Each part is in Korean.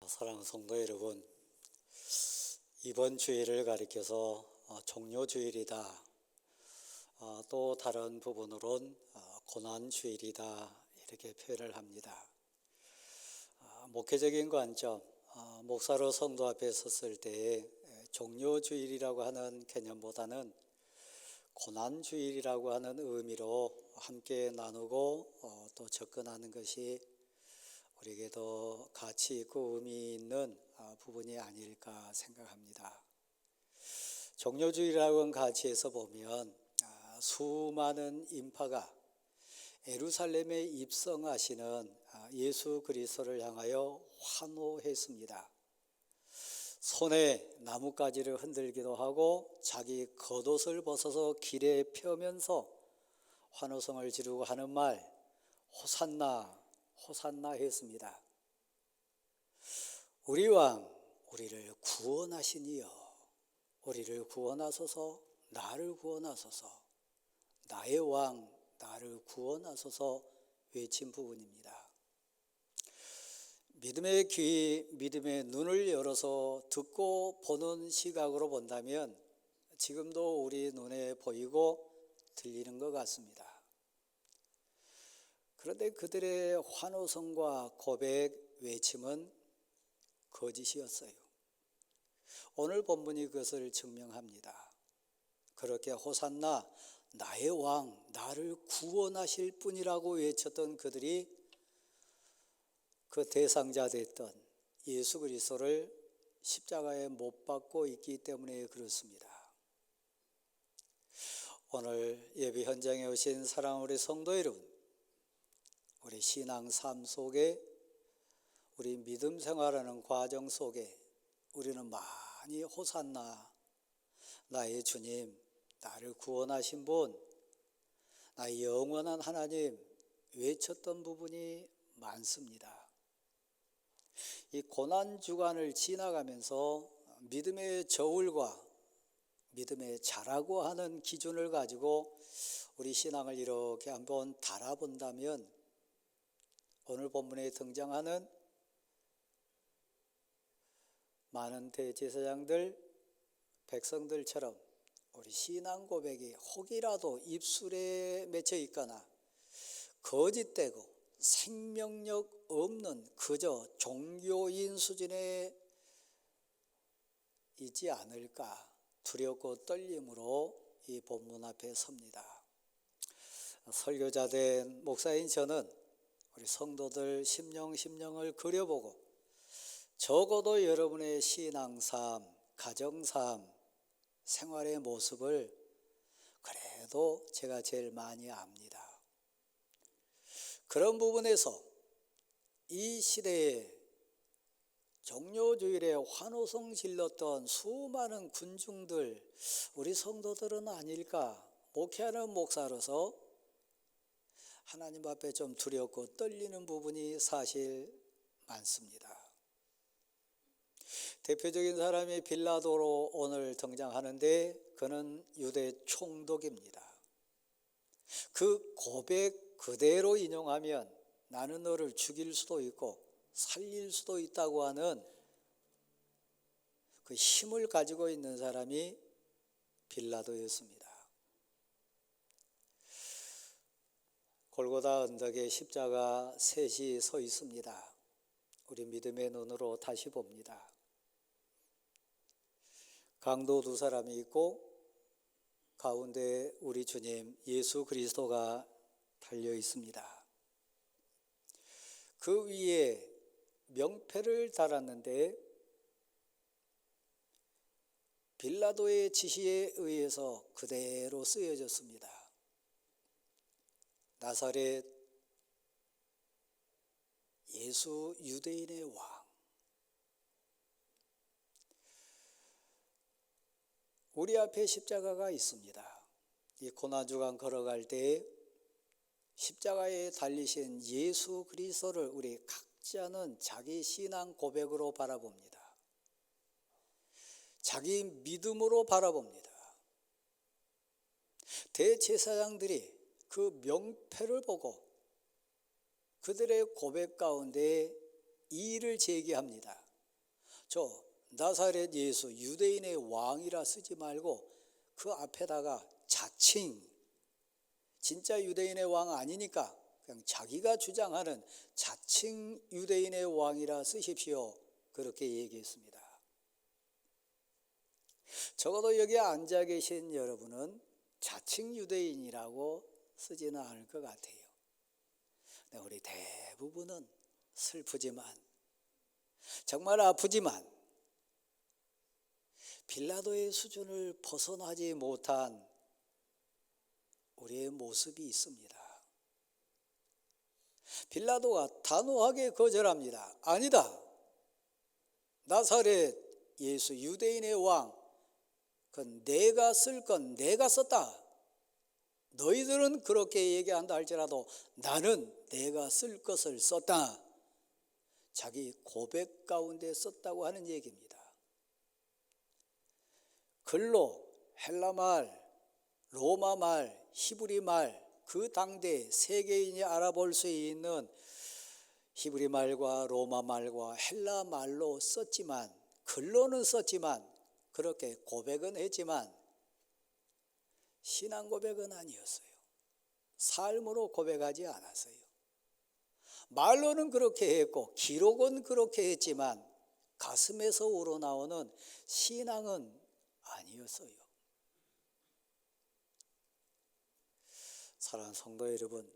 사랑하는 성도 여러분, 이번 주일을 가리켜서 종료주일이다, 또 다른 부분으론 고난주일이다 이렇게 표현을 합니다. 목회적인 관점, 목사로 성도 앞에 섰을 때 종료주일이라고 하는 개념보다는 고난주일이라고 하는 의미로 함께 나누고 또 접근하는 것이 우리에게도 가치 있고 의미 있는 부분이 아닐까 생각합니다. 종료주일이라고 하는 가치에서 보면 수많은 인파가 예루살렘에 입성하시는 예수 그리스도를 향하여 환호했습니다. 손에 나뭇가지를 흔들기도 하고 자기 겉옷을 벗어서 길에 펴면서 환호성을 지르고 하는 말, 호산나 호산나 했습니다. 우리 왕, 우리를 구원하시니여, 우리를 구원하소서, 나를 구원하소서, 나의 왕, 나를 구원하소서 외친 부분입니다. 믿음의 귀, 믿음의 눈을 열어서 듣고 보는 시각으로 본다면 지금도 우리 눈에 보이고 들리는 것 같습니다. 그런데 그들의 환호성과 고백, 외침은 거짓이었어요. 오늘 본문이 그것을 증명합니다. 그렇게 호산나, 나의 왕, 나를 구원하실 분이라고 외쳤던 그들이 그 대상자 됐던 예수 그리스도를 십자가에 못 박고 있기 때문에 그렇습니다. 오늘 예배 현장에 오신 사랑하는 우리 성도 여러분, 우리 신앙 삶 속에, 우리 믿음 생활하는 과정 속에 우리는 많이 호산나, 나의 주님, 나를 구원하신 분, 나의 영원한 하나님 외쳤던 부분이 많습니다. 이 고난주간을 지나가면서 믿음의 저울과 믿음의 자라고 하는 기준을 가지고 우리 신앙을 이렇게 한번 달아본다면 오늘 본문에 등장하는 많은 대제사장들, 백성들처럼 우리 신앙 고백이 혹이라도 입술에 맺혀 있거나 거짓되고 생명력 없는 그저 종교인 수준에 있지 않을까 두렵고 떨림으로 이 본문 앞에 섭니다. 설교자 된 목사인 저는 우리 성도들 심령을 그려보고 적어도 여러분의 신앙삶, 가정삶, 생활의 모습을 그래도 제가 제일 많이 압니다. 그런 부분에서 이 시대에 종료주일에 환호성 질렀던 수많은 군중들, 우리 성도들은 아닐까? 목회하는 목사로서 하나님 앞에 좀 두렵고 떨리는 부분이 사실 많습니다. 대표적인 사람이 빌라도로 오늘 등장하는데 그는 유대 총독입니다. 그 고백 그대로 인용하면 나는 너를 죽일 수도 있고 살릴 수도 있다고 하는 그 힘을 가지고 있는 사람이 빌라도였습니다. 골고다 언덕에 십자가 셋이 서 있습니다. 우리 믿음의 눈으로 다시 봅니다. 강도 두 사람이 있고 가운데 우리 주님 예수 그리스도가 달려 있습니다. 그 위에 명패를 달았는데 빌라도의 지시에 의해서 그대로 쓰여졌습니다. 나사렛 예수 유대인의 왕. 우리 앞에 십자가가 있습니다. 이 고난주간 걸어갈 때 십자가에 달리신 예수 그리스도를 우리 각자는 자기 신앙 고백으로 바라봅니다. 자기 믿음으로 바라봅니다. 대제사장들이 그 명패를 보고 그들의 고백 가운데 이의를 제기합니다. 저 나사렛 예수 유대인의 왕이라 쓰지 말고 그 앞에다가 자칭, 진짜 유대인의 왕 아니니까 그냥 자기가 주장하는 자칭 유대인의 왕이라 쓰십시오. 그렇게 얘기했습니다. 적어도 여기 앉아 계신 여러분은 자칭 유대인이라고 쓰지는 않을 것 같아요. 우리 대부분은 슬프지만, 정말 아프지만 빌라도의 수준을 벗어나지 못한 우리의 모습이 있습니다. 빌라도가 단호하게 거절합니다. 아니다. 나사렛 예수 유대인의 왕, 그건 내가 쓸 건 내가 썼다. 너희들은 그렇게 얘기한다 할지라도 나는 내가 쓸 것을 썼다. 자기 고백 가운데 썼다고 하는 얘기입니다. 글로 헬라말, 로마말, 히브리말, 그 당대 세계인이 알아볼 수 있는 히브리말과 로마말과 헬라말로 썼지만, 글로는 썼지만, 그렇게 고백은 했지만 신앙 고백은 아니었어요. 삶으로 고백하지 않았어요. 말로는 그렇게 했고 기록은 그렇게 했지만 가슴에서 우러나오는 신앙은 아니었어요. 사랑하는 성도 여러분,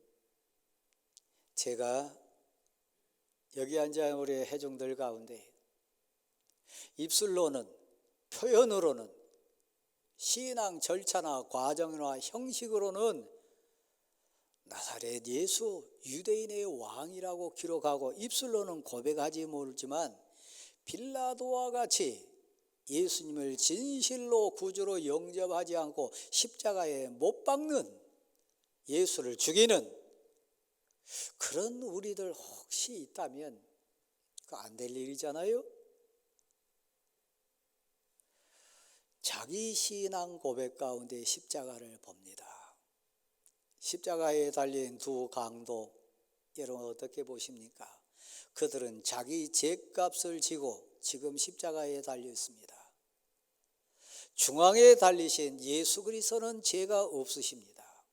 제가 여기 앉아 우리 회중들 가운데 입술로는, 표현으로는, 신앙 절차나 과정이나 형식으로는 나사렛 예수 유대인의 왕이라고 기록하고 입술로는 고백하지 모르지만 빌라도와 같이 예수님을 진실로 구주로 영접하지 않고 십자가에 못 박는, 예수를 죽이는 그런 우리들 혹시 있다면 그거 안 될 일이잖아요. 자기 신앙 고백 가운데 십자가를 봅니다. 십자가에 달린 두 강도, 여러분 어떻게 보십니까? 그들은 자기 죄값을 지고 지금 십자가에 달려 있습니다. 중앙에 달리신 예수 그리스도는 죄가 없으십니다.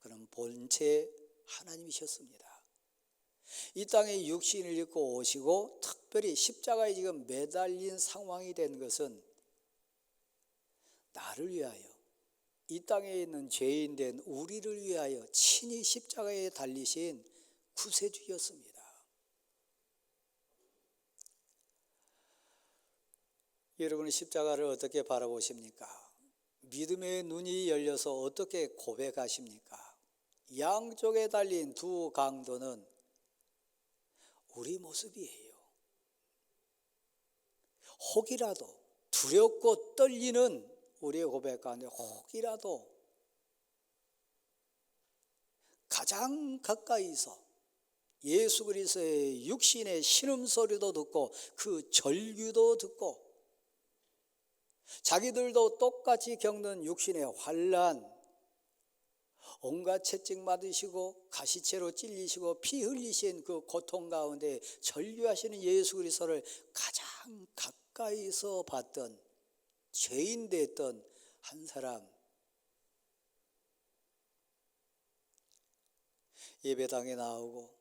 그는 본체 하나님이셨습니다. 이 땅에 육신을 입고 오시고 특별히 십자가에 지금 매달린 상황이 된 것은 나를 위하여, 이 땅에 있는 죄인 된 우리를 위하여 친히 십자가에 달리신 구세주였습니다. 여러분은 십자가를 어떻게 바라보십니까? 믿음의 눈이 열려서 어떻게 고백하십니까? 양쪽에 달린 두 강도는 우리 모습이에요. 혹이라도 두렵고 떨리는 우리의 고백 가운데 혹이라도 가장 가까이서 예수 그리스도의 육신의 신음소리도 듣고 그 절규도 듣고 자기들도 똑같이 겪는 육신의 환난, 온갖 채찍 맞으시고 가시채로 찔리시고 피 흘리신 그 고통 가운데 절규하시는 예수 그리스도를 가장 가까이서 봤던, 죄인 됐던 한 사람, 예배당에 나오고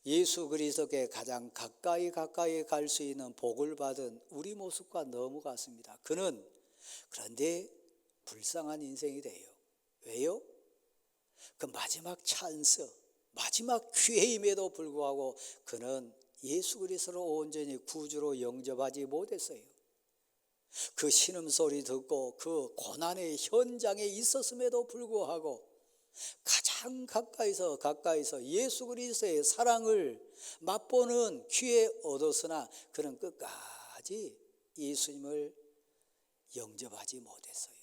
예수 그리스도께 가장 가까이 갈 수 있는 복을 받은 우리 모습과 너무 같습니다. 그는 그런데 불쌍한 인생이 돼요. 왜요? 그 마지막 찬스, 마지막 기회임에도 불구하고 그는 예수 그리스도를 온전히 구주로 영접하지 못했어요. 그 신음소리 듣고 그 고난의 현장에 있었음에도 불구하고 가장 가까이서 예수 그리스도의 사랑을 맛보는 기회 얻었으나 그는 끝까지 예수님을 영접하지 못했어요.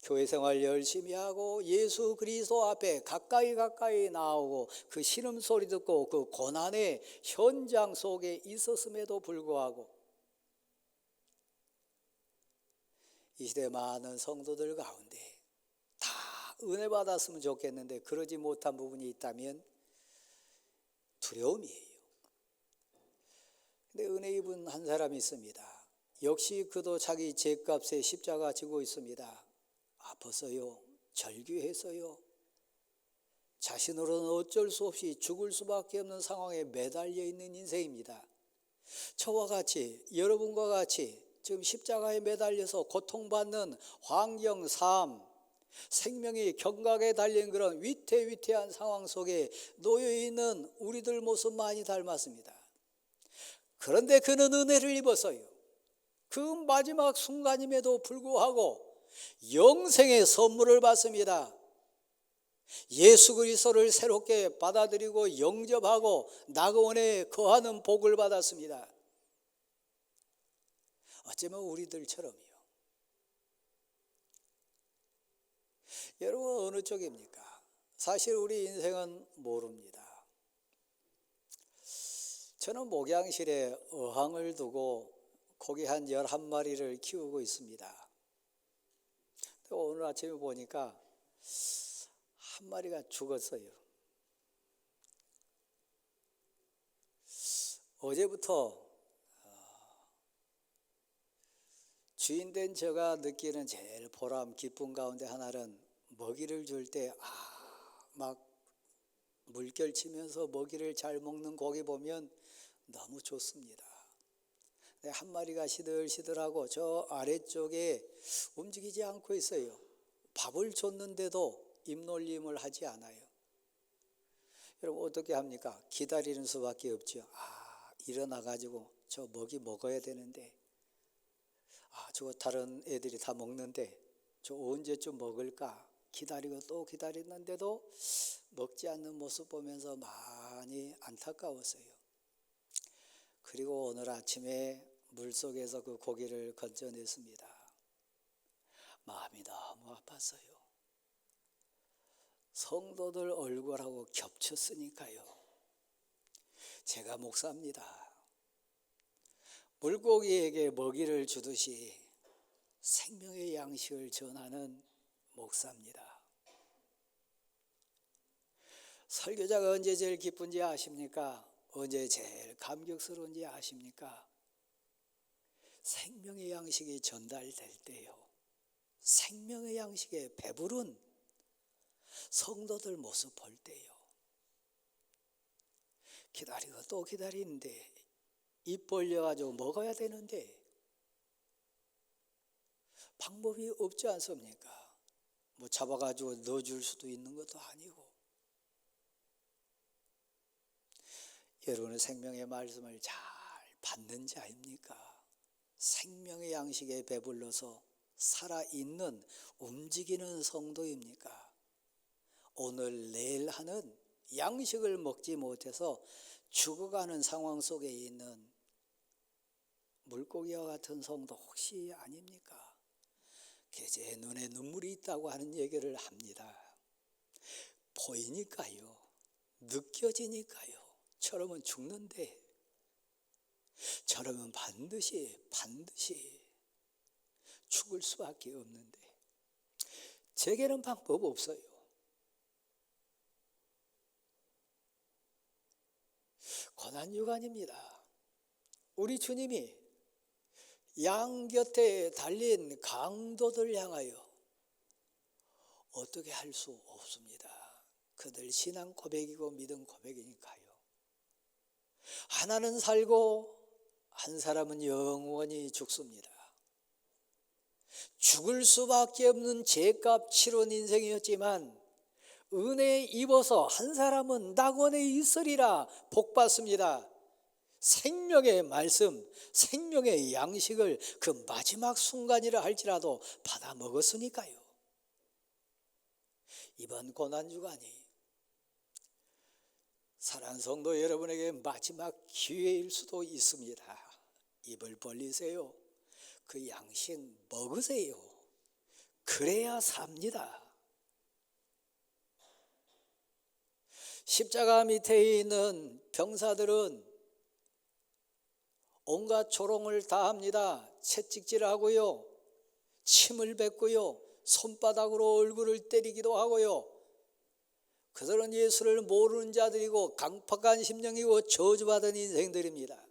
교회 생활 열심히 하고 예수 그리스도 앞에 가까이 나오고 그 신음소리 듣고 그 고난의 현장 속에 있었음에도 불구하고 이 시대 많은 성도들 가운데 다 은혜 받았으면 좋겠는데 그러지 못한 부분이 있다면 두려움이에요. 근데 은혜 입은 한 사람이 있습니다. 역시 그도 자기 죄값에 십자가 지고 있습니다. 아팠어요. 절규했어요. 자신으로는 어쩔 수 없이 죽을 수밖에 없는 상황에 매달려 있는 인생입니다. 저와 같이, 여러분과 같이 지금 십자가에 매달려서 고통받는 환경, 삶, 생명이 경각에 달린 그런 위태위태한 상황 속에 놓여있는 우리들 모습 많이 닮았습니다. 그런데 그는 은혜를 입었어요. 그 마지막 순간임에도 불구하고 영생의 선물을 받습니다. 예수 그리스도를 새롭게 받아들이고 영접하고 낙원에 거하는 복을 받았습니다. 어쩌면 우리들처럼요. 여러분 어느 쪽입니까? 사실 우리 인생은 모릅니다. 저는 목양실에 어항을 두고 고기 한 11마리를 키우고 있습니다. 오늘 아침에 보니까 한 마리가 죽었어요. 어제부터 주인된 제가 느끼는 제일 보람, 기쁨 가운데 하나는 먹이를 줄 때 막 물결 치면서 먹이를 잘 먹는 고기 보면 너무 좋습니다. 한 마리가 시들시들하고 저 아래쪽에 움직이지 않고 있어요. 밥을 줬는데도 입놀림을 하지 않아요. 여러분 어떻게 합니까? 기다리는 수밖에 없죠. 일어나가지고 저 먹이 먹어야 되는데 저거 다른 애들이 다 먹는데 저 언제쯤 먹을까? 기다리고 또 기다렸는데도 먹지 않는 모습 보면서 많이 안타까웠어요. 그리고 오늘 아침에 물속에서 그 고기를 건져냈습니다. 마음이 너무 아팠어요. 성도들 얼굴하고 겹쳤으니까요. 제가 목사입니다. 물고기에게 먹이를 주듯이 생명의 양식을 전하는 목사입니다. 설교자가 언제 제일 기쁜지 아십니까? 언제 제일 감격스러운지 아십니까? 생명의 양식이 전달될 때요. 생명의 양식에 배부른 성도들 모습 볼 때요. 기다리고 또 기다리는데 입 벌려가지고 먹어야 되는데 방법이 없지 않습니까? 뭐 잡아가지고 넣어줄 수도 있는 것도 아니고. 여러분의 생명의 말씀을 잘 받는 자입니까? 생명의 양식에 배불러서 살아있는 움직이는 성도입니까? 오늘 내일 하는 양식을 먹지 못해서 죽어가는 상황 속에 있는 물고기와 같은 성도 혹시 아닙니까? 제 눈에 눈물이 있다고 하는 얘기를 합니다. 보이니까요. 느껴지니까요. 저러면 죽는데 저러면 반드시 죽을 수밖에 없는데 제게는 방법 없어요. 고난유간입니다. 우리 주님이 양 곁에 달린 강도들 향하여 어떻게 할 수 없습니다. 그들 신앙 고백이고 믿음 고백이니까요. 하나는 살고 한 사람은 영원히 죽습니다. 죽을 수밖에 없는 죄값 치른 인생이었지만 은혜에 입어서 한 사람은 낙원에 있으리라 복받습니다. 생명의 말씀, 생명의 양식을 그 마지막 순간이라 할지라도 받아 먹었으니까요. 이번 고난주간이 사랑하는 성도 여러분에게 마지막 기회일 수도 있습니다. 입을 벌리세요. 그 양식 먹으세요. 그래야 삽니다. 십자가 밑에 있는 병사들은 온갖 조롱을 다 합니다. 채찍질하고요. 침을 뱉고요. 손바닥으로 얼굴을 때리기도 하고요. 그들은 예수를 모르는 자들이고 강팍한 심령이고 저주받은 인생들입니다.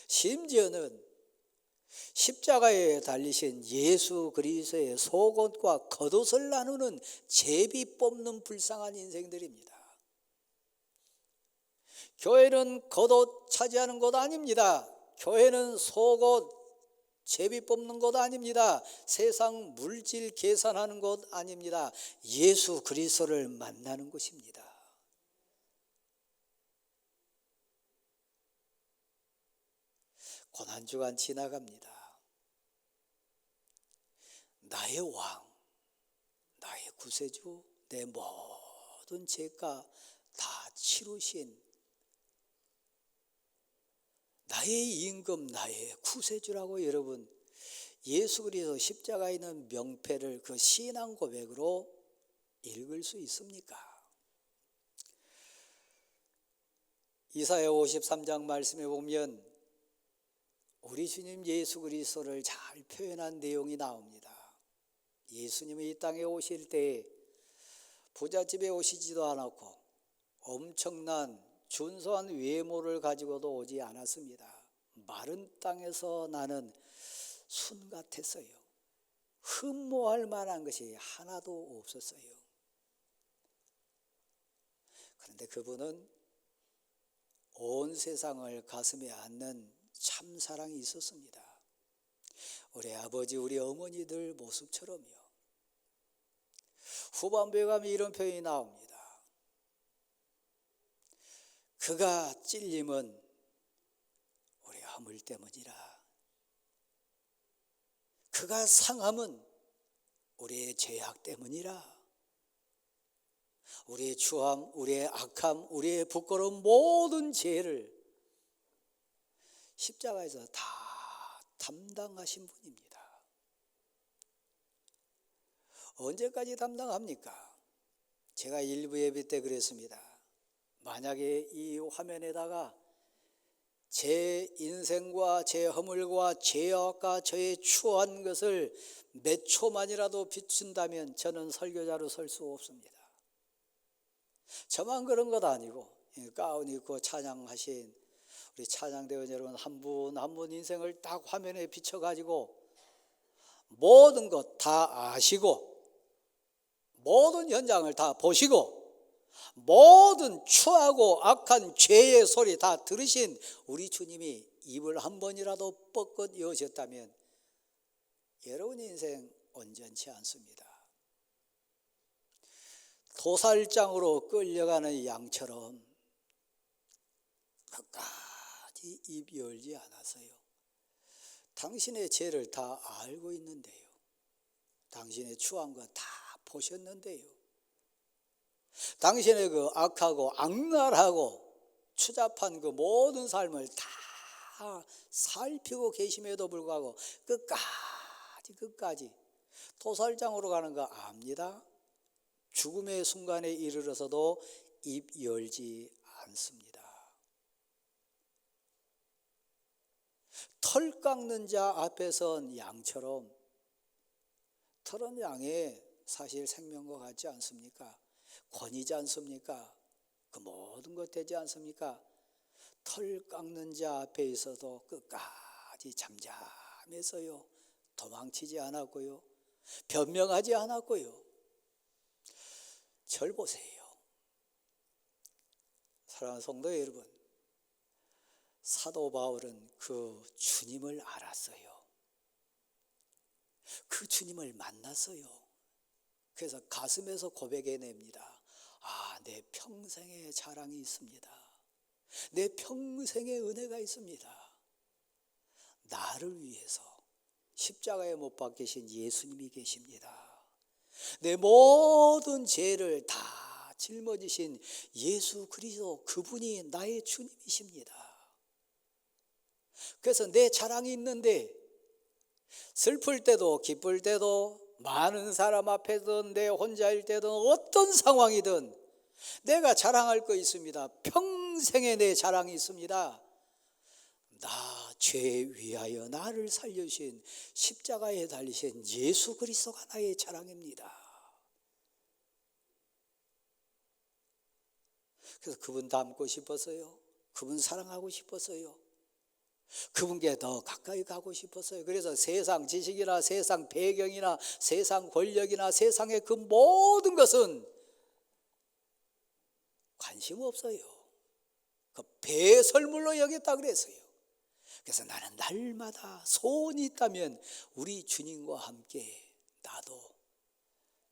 심지어는 십자가에 달리신 예수 그리스도의 속옷과 겉옷을 나누는 제비 뽑는 불쌍한 인생들입니다. 교회는 겉옷 차지하는 곳 아닙니다. 교회는 속옷 제비 뽑는 곳 아닙니다. 세상 물질 계산하는 곳 아닙니다. 예수 그리스도를 만나는 곳입니다. 고난주간 지나갑니다. 나의 왕, 나의 구세주, 내 모든 죄가 다 치루신 나의 임금, 나의 구세주라고 여러분 예수 그리스도 십자가에 있는 명패를 그 신앙 고백으로 읽을 수 있습니까? 이사야 53장 말씀에 보면 우리 주님 예수 그리스도를 잘 표현한 내용이 나옵니다. 예수님이 이 땅에 오실 때 부잣집에 오시지도 않았고 엄청난 준수한 외모를 가지고도 오지 않았습니다. 마른 땅에서 나는 순 같았어요. 흠모할 만한 것이 하나도 없었어요. 그런데 그분은 온 세상을 가슴에 안는 참사랑이 있었습니다. 우리 아버지, 우리 어머니들 모습처럼요. 후반부에 가면 이런 표현이 나옵니다. 그가 찔림은 우리 허물 때문이라. 그가 상함은 우리의 죄악 때문이라. 우리의 추함, 우리의 악함, 우리의 부끄러운 모든 죄를 십자가에서 다 담당하신 분입니다. 언제까지 담당합니까? 제가 일부 예배 때 그랬습니다. 만약에 이 화면에다가 제 인생과 제 허물과 죄악과 저의 추한 것을 몇 초만이라도 비춘다면 저는 설교자로 설 수 없습니다. 저만 그런 것 아니고 가운 입고 찬양하신 우리 찬양대원 여러분 한 분 한 분 인생을 딱 화면에 비춰가지고 모든 것 다 아시고 모든 현장을 다 보시고 모든 추하고 악한 죄의 소리 다 들으신 우리 주님이 입을 한 번이라도 뻗껏 여셨다면 여러분 인생 온전치 않습니다. 도살장으로 끌려가는 양처럼 끝까지 입 열지 않았어요. 당신의 죄를 다 알고 있는데요. 당신의 추한 거 다 보셨는데요. 당신의 그 악하고 악랄하고 추잡한 그 모든 삶을 다 살피고 계심에도 불구하고 끝까지 도살장으로 가는 거 압니다. 죽음의 순간에 이르러서도 입 열지 않습니다. 털 깎는 자 앞에 선 양처럼 털은 양에 사실 생명과 같지 않습니까? 권이지 않습니까? 그 모든 것 되지 않습니까? 털 깎는 자 앞에 있어도 끝까지 잠잠했어요. 도망치지 않았고요. 변명하지 않았고요. 절 보세요. 사랑하는 성도 여러분, 사도 바울은 그 주님을 알았어요. 그 주님을 만났어요. 그래서 가슴에서 고백해냅니다. 아, 내 평생의 자랑이 있습니다. 내 평생의 은혜가 있습니다. 나를 위해서 십자가에 못 박히신 예수님이 계십니다. 내 모든 죄를 다 짊어지신 예수 그리스도 그분이 나의 주님이십니다. 그래서 내 자랑이 있는데 슬플 때도 기쁠 때도 많은 사람 앞에든 내 혼자일 때든 어떤 상황이든 내가 자랑할 거 있습니다. 평생에 내 자랑이 있습니다. 나 죄 위하여 나를 살려주신 십자가에 달리신 예수 그리스도가 나의 자랑입니다. 그래서 그분 닮고 싶었어요. 그분 사랑하고 싶었어요. 그분께 더 가까이 가고 싶었어요. 그래서 세상 지식이나 세상 배경이나 세상 권력이나 세상의 그 모든 것은 관심 없어요. 그 배설물로 여겼다 그랬어요. 그래서 나는 날마다 소원이 있다면 우리 주님과 함께 나도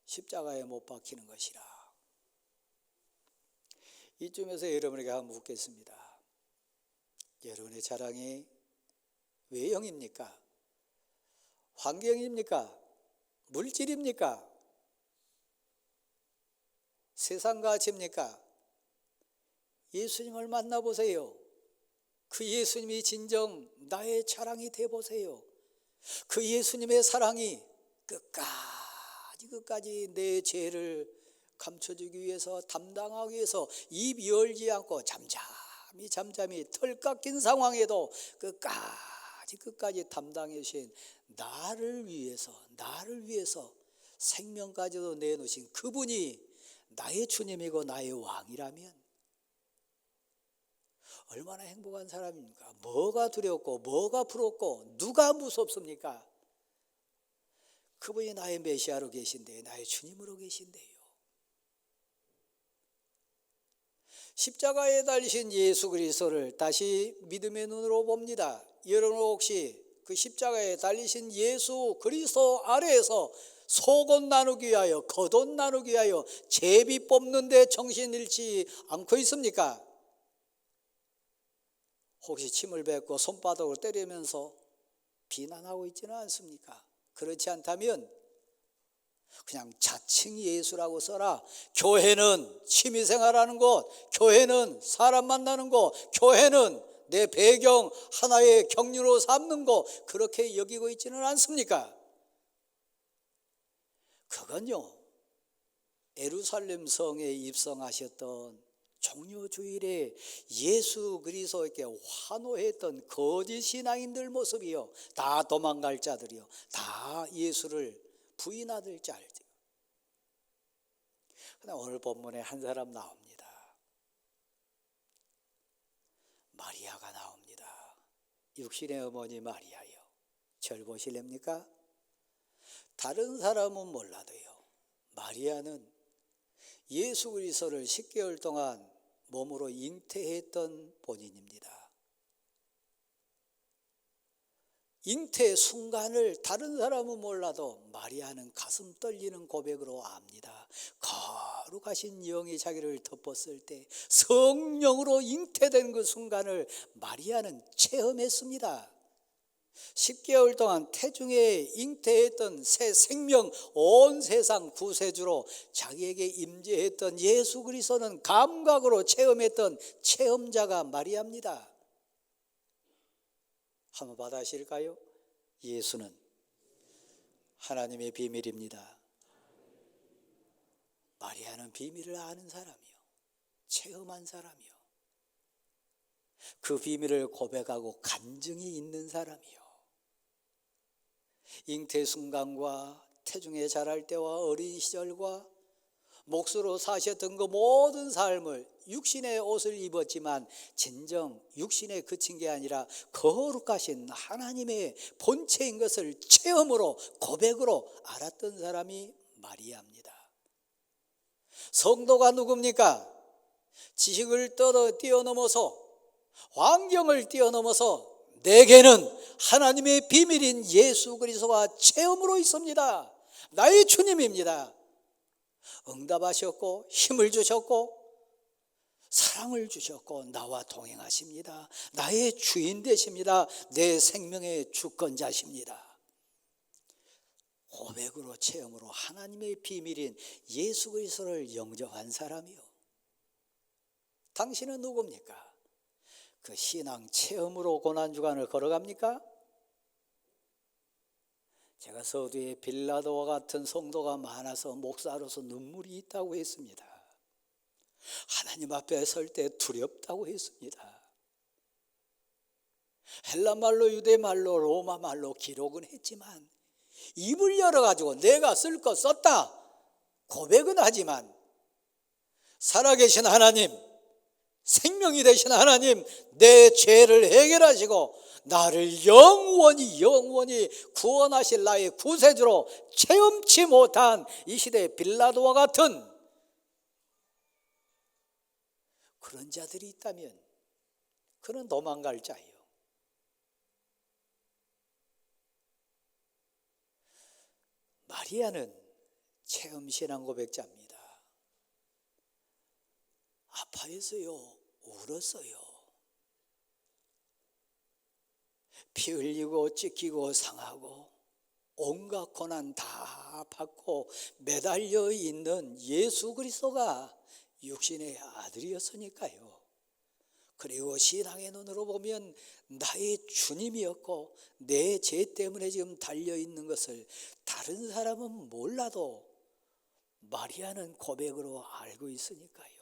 십자가에 못 박히는 것이라. 이쯤에서 여러분에게 한번 묻겠습니다. 여러분의 자랑이 외형입니까? 환경입니까? 물질입니까? 세상 가치입니까? 예수님을 만나보세요. 그 예수님이 진정 나의 자랑이 되어보세요. 그 예수님의 사랑이 끝까지 내 죄를 감춰주기 위해서, 담당하기 위해서 입 열지 않고 잠잠히 털 깎인 상황에도 끝까지 담당해 주신 나를 위해서 생명까지도 내놓으신 그분이 나의 주님이고 나의 왕이라면 얼마나 행복한 사람입니까? 뭐가 두렵고 뭐가 부럽고 누가 무섭습니까? 그분이 나의 메시아로 계신데, 나의 주님으로 계신데요. 십자가에 달리신 예수 그리스도를 다시 믿음의 눈으로 봅니다. 여러분 혹시 그 십자가에 달리신 예수 그리스도 아래에서 속옷 나누기 위하여, 겉옷 나누기 위하여 제비 뽑는데 정신 잃지 않고 있습니까? 혹시 침을 뱉고 손바닥으로 때리면서 비난하고 있지는 않습니까? 그렇지 않다면 그냥 자칭 예수라고 써라. 교회는 취미생활하는 곳, 교회는 사람 만나는 곳, 교회는 내 배경 하나의 경륜으로 삼는 곳, 그렇게 여기고 있지는 않습니까? 그건요, 예루살렘 성에 입성하셨던 종료주일에 예수 그리스도에게 환호했던 거짓 신앙인들 모습이요, 다 도망갈 자들이요, 다 예수를 부인하들 자들. 그러나 오늘 본문에 한 사람 나옵니다. 마리아가 나옵니다. 육신의 어머니 마리아요. 절 보실랍니까? 다른 사람은 몰라도요, 마리아는 예수 그리스도를 10개월 동안 몸으로 잉태했던 본인입니다. 잉태 순간을 다른 사람은 몰라도 마리아는 가슴 떨리는 고백으로 압니다. 거룩하신 영이 자기를 덮었을 때 성령으로 잉태된 그 순간을 마리아는 체험했습니다. 10개월 동안 태중에 잉태했던 새 생명, 온 세상 구세주로 자기에게 임재했던 예수 그리스도는 감각으로 체험했던 체험자가 마리아입니다. 한번 받아실까요? 예수는 하나님의 비밀입니다. 마리아는 비밀을 아는 사람이요, 체험한 사람이요, 그 비밀을 고백하고 간증이 있는 사람이요, 잉태 순간과 태중에 자랄 때와 어린 시절과 몫으로 사셨던 그 모든 삶을, 육신의 옷을 입었지만 진정 육신에 그친 게 아니라 거룩하신 하나님의 본체인 것을 체험으로, 고백으로 알았던 사람이 마리아입니다. 성도가 누굽니까? 지식을 뛰어넘어서, 환경을 뛰어넘어서 내게는 하나님의 비밀인 예수 그리스도가 체험으로 있습니다. 나의 주님입니다. 응답하셨고 힘을 주셨고 사랑을 주셨고 나와 동행하십니다. 나의 주인 되십니다. 내 생명의 주권자십니다. 고백으로, 체험으로 하나님의 비밀인 예수 그리스도를 영접한 사람이요. 당신은 누굽니까? 그 신앙 체험으로 고난주간을 걸어갑니까? 제가 서두에 빌라도와 같은 성도가 많아서 목사로서 눈물이 있다고 했습니다. 하나님 앞에 설 때 두렵다고 했습니다. 헬라말로, 유대말로, 로마말로 기록은 했지만 입을 열어가지고 내가 쓸 거 썼다 고백은 하지만 살아계신 하나님, 생명이 되신 하나님, 내 죄를 해결하시고 나를 영원히 구원하실 나의 구세주로 체험치 못한 이 시대의 빌라도와 같은 그런 자들이 있다면 그는 도망갈 자예요. 마리아는 체험신앙 고백자입니다. 아파했어요. 울었어요. 피 흘리고 찢기고 상하고 온갖 고난 다 받고 매달려 있는 예수 그리스도가 육신의 아들이었으니까요. 그리고 신앙의 눈으로 보면 나의 주님이었고 내 죄 때문에 지금 달려있는 것을 다른 사람은 몰라도 마리아는 고백으로 알고 있으니까요.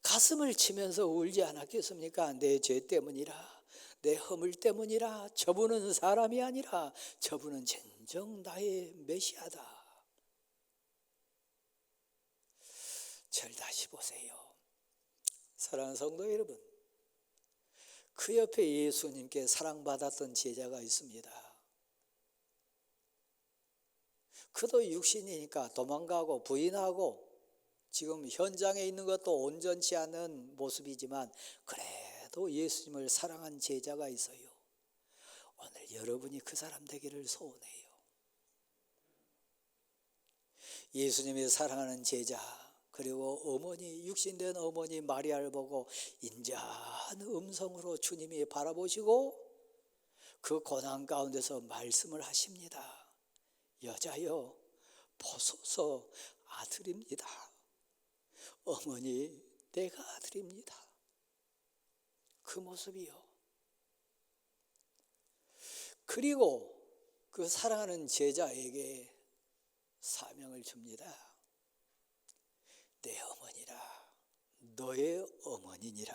가슴을 치면서 울지 않았겠습니까? 내 죄 때문이라, 내 허물 때문이라. 저분은 사람이 아니라 저분은 진정 나의 메시아다. 절 다시 보세요. 사랑하는 성도 여러분, 그 옆에 예수님께 사랑받았던 제자가 있습니다. 그도 육신이니까 도망가고 부인하고 지금 현장에 있는 것도 온전치 않은 모습이지만 그래도 예수님을 사랑한 제자가 있어요. 오늘 여러분이 그 사람 되기를 소원해요. 예수님이 사랑하는 제자, 그리고 어머니, 육신된 어머니 마리아를 보고 인자한 음성으로 주님이 바라보시고 그 고난 가운데서 말씀을 하십니다. 여자여 보소서 아들입니다. 어머니 내가 아들입니다. 그 모습이요. 그리고 그 사랑하는 제자에게 사명을 줍니다. 내 어머니라, 너의 어머니니라.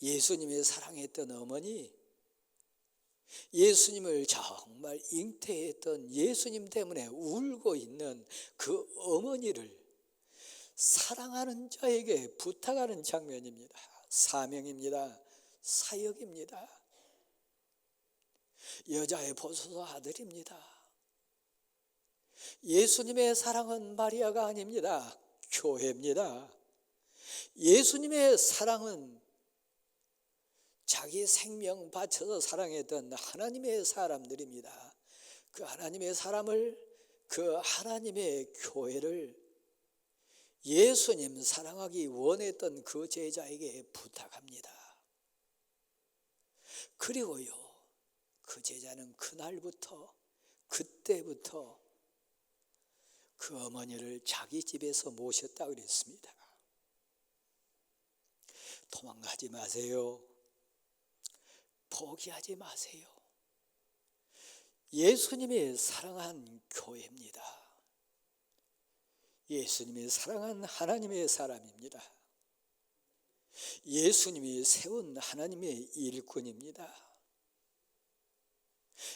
예수님이 사랑했던 어머니, 예수님을 정말 잉태했던 예수님 때문에 울고 있는 그 어머니를 사랑하는 자에게 부탁하는 장면입니다. 사명입니다. 사역입니다. 여자의 보소서 아들입니다. 예수님의 사랑은 마리아가 아닙니다. 교회입니다. 예수님의 사랑은 자기 생명 바쳐서 사랑했던 하나님의 사람들입니다. 그 하나님의 사람을, 그 하나님의 교회를 예수님 사랑하기 원했던 그 제자에게 부탁합니다. 그리고요, 그 제자는 그날부터, 그때부터 그 어머니를 자기 집에서 모셨다 그랬습니다. 도망가지 마세요. 포기하지 마세요. 예수님이 사랑한 교회입니다. 예수님이 사랑한 하나님의 사람입니다. 예수님이 세운 하나님의 일꾼입니다.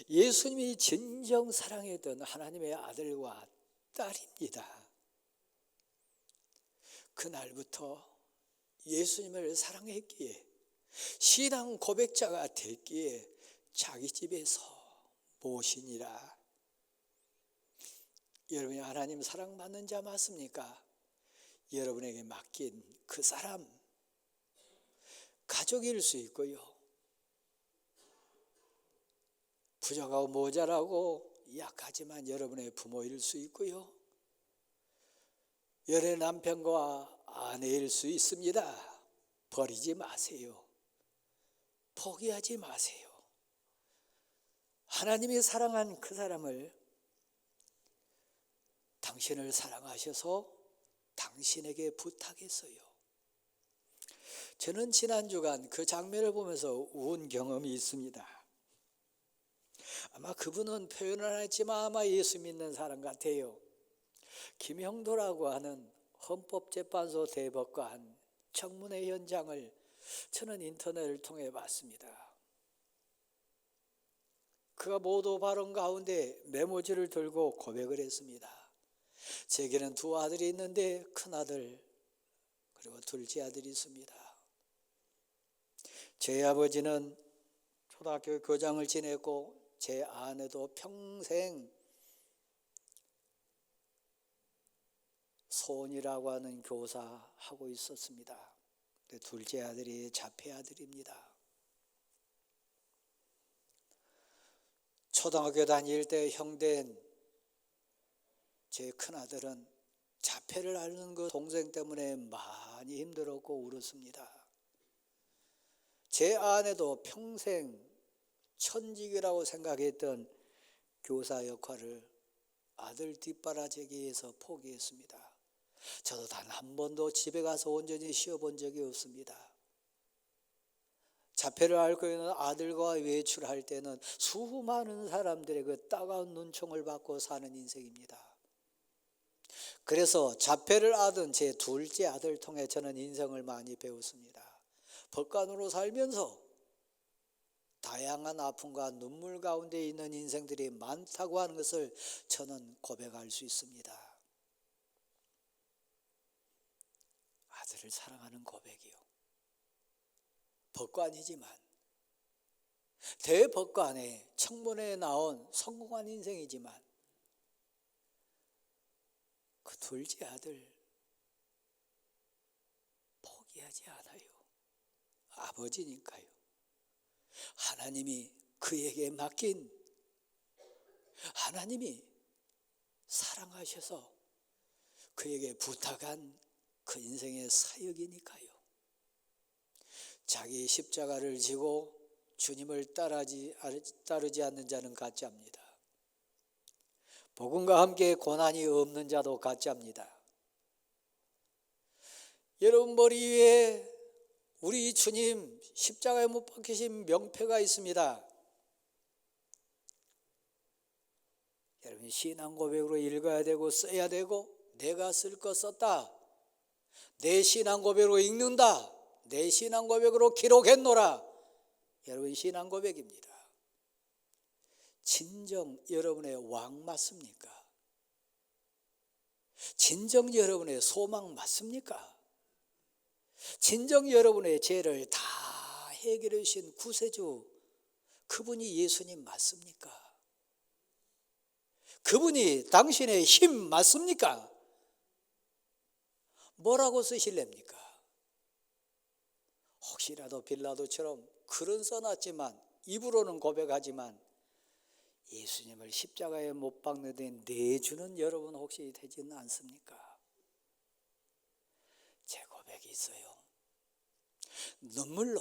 예수님이 진정 사랑했던 하나님의 아들과 딸입니다. 그날부터 예수님을 사랑했기에, 신앙 고백자가 됐기에 자기 집에서 모시니라. 여러분이 하나님 사랑받는 자 맞습니까? 여러분에게 맡긴 그 사람, 가족일 수 있고요, 부족하고 모자라고 약하지만 여러분의 부모일 수 있고요, 여러 남편과 아내일 수 있습니다. 버리지 마세요. 포기하지 마세요. 하나님이 사랑한 그 사람을 당신을 사랑하셔서 당신에게 부탁했어요. 저는 지난 주간 그 장면을 보면서 운 경험이 있습니다. 아마 그분은 표현을 안 했지만 아마 예수 믿는 사람 같아요. 김형도라고 하는 헌법재판소 대법관 청문회 현장을 저는 인터넷을 통해 봤습니다. 그가 모두 발언 가운데 메모지를 들고 고백을 했습니다. 제게는 두 아들이 있는데 큰아들 그리고 둘째 아들이 있습니다. 제 아버지는 초등학교 교장을 지냈고 제 아내도 평생 소원이라고 하는 교사 하고 있었습니다. 둘째 아들이 자폐 아들입니다. 초등학교 다닐 때 형된 제 큰아들은 자폐를 앓는 그 동생 때문에 많이 힘들었고 울었습니다. 제 아내도 평생 천직이라고 생각했던 교사 역할을 아들 뒷바라지기 위해서 포기했습니다. 저도 단 한 번도 집에 가서 온전히 쉬어본 적이 없습니다. 자폐를 앓고 있는 아들과 외출할 때는 수많은 사람들의 그 따가운 눈총을 받고 사는 인생입니다. 그래서 자폐를 앓은 제 둘째 아들 통해 저는 인생을 많이 배웠습니다. 법관으로 살면서 다양한 아픔과 눈물 가운데 있는 인생들이 많다고 하는 것을 저는 고백할 수 있습니다. 아들을 사랑하는 고백이요. 법관이지만 대법관의 청문회에 나온 성공한 인생이지만 그 둘째 아들 포기하지 않아요. 아버지니까요. 하나님이 그에게 맡긴, 하나님이 사랑하셔서 그에게 부탁한 그 인생의 사역이니까요. 자기 십자가를 지고 주님을 따르지 않는 자는 가짜입니다. 복음과 함께 고난이 없는 자도 가짜입니다. 여러분 머리 위에 우리 주님 십자가에 못 박히신 명패가 있습니다. 여러분 신앙 고백으로 읽어야 되고 써야 되고 내가 쓸 거 썼다. 내 신앙 고백으로 읽는다. 내 신앙 고백으로 기록했노라. 여러분 신앙 고백입니다. 진정 여러분의 왕 맞습니까? 진정 여러분의 소망 맞습니까? 진정 여러분의 죄를 다 해결해 주신 구세주 그분이 예수님 맞습니까? 그분이 당신의 힘 맞습니까? 뭐라고 쓰실랍니까? 혹시라도 빌라도처럼 글은 써놨지만 입으로는 고백하지만 예수님을 십자가에 못 박는 데 내주는 여러분 혹시 되지는 않습니까? 제 고백이 있어요. 눈물로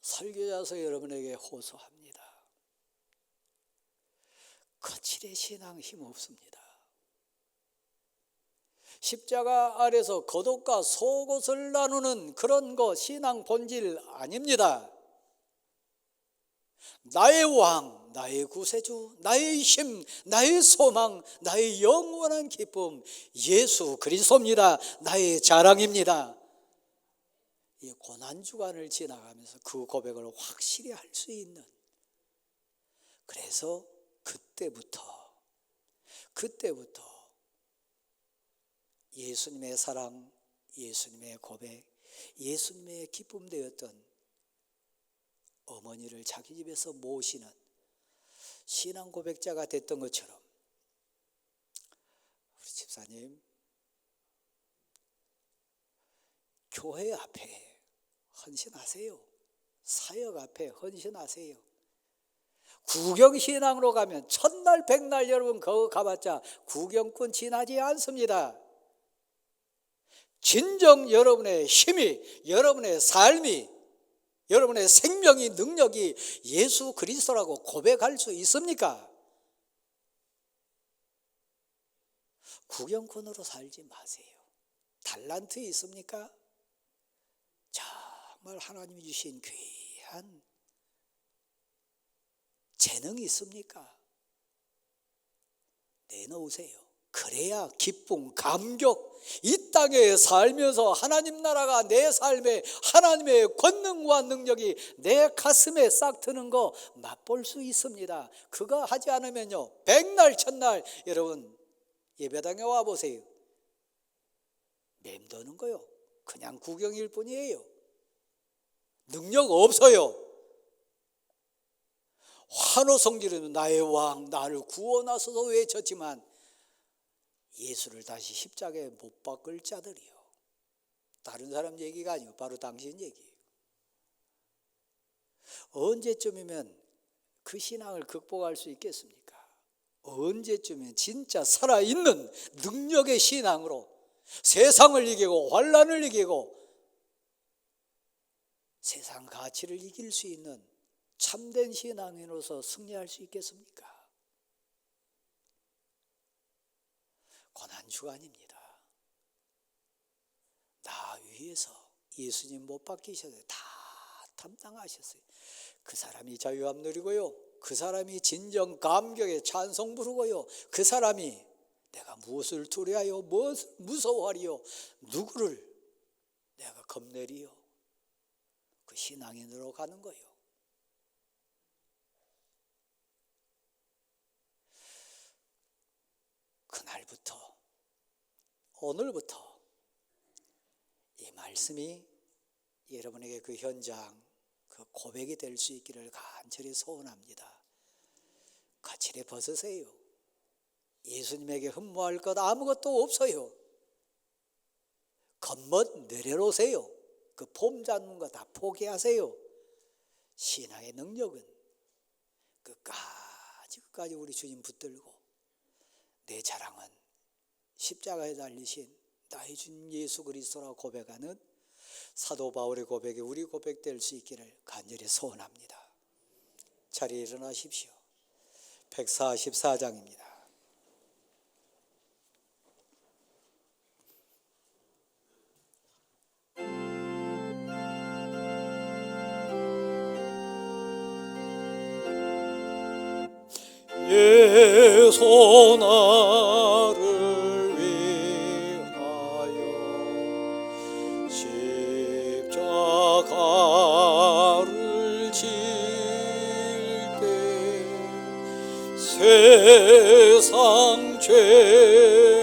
설교자서 여러분에게 호소합니다. 거칠의 신앙 힘 없습니다. 십자가 아래서 겉옷과 속옷을 나누는 그런 거 신앙 본질 아닙니다. 나의 왕, 나의 구세주, 나의 힘, 나의 소망, 나의 영원한 기쁨 예수 그리스도입니다. 나의 자랑입니다. 이 고난주간을 지나가면서 그 고백을 확실히 할 수 있는, 그래서 그때부터 예수님의 사랑, 예수님의 고백, 예수님의 기쁨 되었던 어머니를 자기 집에서 모시는 신앙 고백자가 됐던 것처럼 우리 집사님 교회 앞에 헌신하세요. 사역 앞에 헌신하세요. 구경신앙으로 가면 첫날 백날 여러분 거기 가봤자 구경꾼 지나지 않습니다. 진정 여러분의 힘이, 여러분의 삶이, 여러분의 생명이, 능력이 예수 그리스도라고 고백할 수 있습니까? 구경꾼으로 살지 마세요. 달란트 있습니까? 정말 하나님이 주신 귀한 재능이 있습니까? 내놓으세요. 그래야 기쁨, 감격, 이 땅에 살면서 하나님 나라가 내 삶에 하나님의 권능과 능력이 내 가슴에 싹 트는 거 맛볼 수 있습니다. 그거 하지 않으면요, 백날 첫날 여러분 예배당에 와보세요. 맴도는 거요, 그냥 구경일 뿐이에요. 능력 없어요. 환호성기로는 나의 왕 나를 구원하소서 외쳤지만 예수를 다시 십자가에 못 박을 자들이요. 다른 사람 얘기가 아니고 바로 당신 얘기예요. 언제쯤이면 그 신앙을 극복할 수 있겠습니까? 언제쯤이면 진짜 살아있는 능력의 신앙으로 세상을 이기고 환난을 이기고 세상 가치를 이길 수 있는 참된 신앙인으로서 승리할 수 있겠습니까? 고난주간입니다. 나 위해서 예수님 못 박히셔서 다 담당하셨어요. 그 사람이 자유함 누리고요, 그 사람이 진정 감격의 찬송 부르고요, 그 사람이 내가 무엇을 두려하여 무엇을 무서워하리요, 누구를 내가 겁내리요, 그 신앙인으로 가는 거예요. 그날부터 오늘부터 이 말씀이 여러분에게 그 현장, 그 고백이 될 수 있기를 간절히 소원합니다. 거칠에 벗으세요. 예수님에게 흠모할 것 아무것도 없어요. 겉멋 내려놓으세요. 그 폼 잡는 거 다 포기하세요. 신앙의 능력은 끝까지 우리 주님 붙들고 내 자랑은 십자가에 달리신 나의 주님 예수 그리스도라고 고백하는 사도 바울의 고백이 우리 고백될 수 있기를 간절히 소원합니다. 자리에 일어나십시오. 144장입니다. 예수 나를 위하여 십자가를 질 때 세상 죄